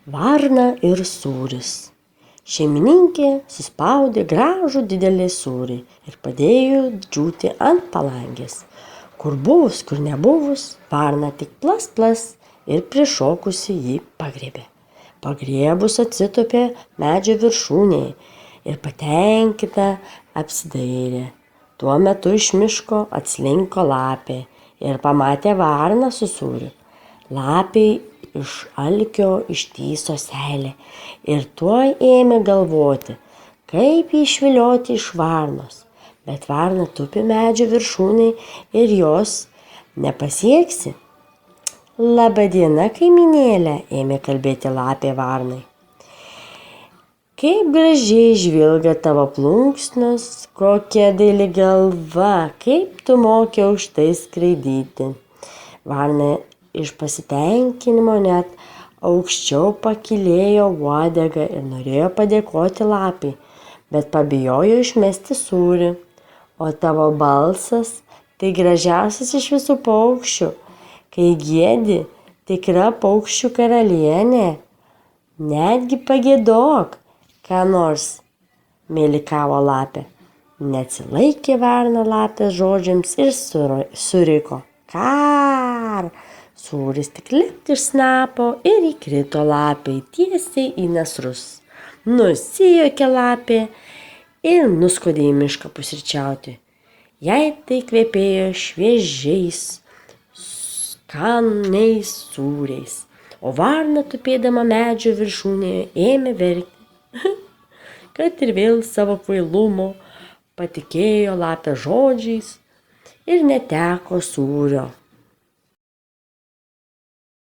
Varna ir sūris. Šeimininkė suspaudė gražų didelį sūrį ir padėjo džiūti ant palangės. Kur buvus, kur nebuvus, varna tik plas plas ir prišokusi jį pagriebė. Pagriebus atsitupė medžio viršūnėje ir patenkinta apsidairė. Tuo metu iš miško atslinko lapė ir pamatė varną su sūriu. Lapei iš alkio ištįso seilė ir tuoj ėmė galvoti, kaip jį išvilioti iš varnos. Bet varna tupi medžio viršūnėj ir jos nepasieksi. Labadiena, kaimynėle, ėmė kalbėti lapė varnai. Kaip gražiai žvilga tavo plunksnos, kokia daili galva, kaip tu moki aukštai skraidyti. Varna iš pasitenkinimo net aukščiau pakylėjo uodegą ir norėjo padėkoti lapei, bet pabijojo išmesti sūrį. O tavo balsas tai gražiausias iš visų paukščių, kai giedi, tikra paukščių karalienė. Netgi pagiedok, ką nors, mėlykavo lapė. Neatsilaikė varna lapės žodžiams ir suriko. Kar! Sūris tik lept iš snapo ir įkrito lapei tiesiai į nasrus. Nusijuokė lapė ir nuskodė į mišką pusryčiauti. Jai tai kvepėjo šviežiais, skaniais sūriais, o varna tupėdama medžio viršūnėje ėmė verkti, kad ir vėl savo kvailumo patikėjo lapės žodžiais ir neteko sūrio.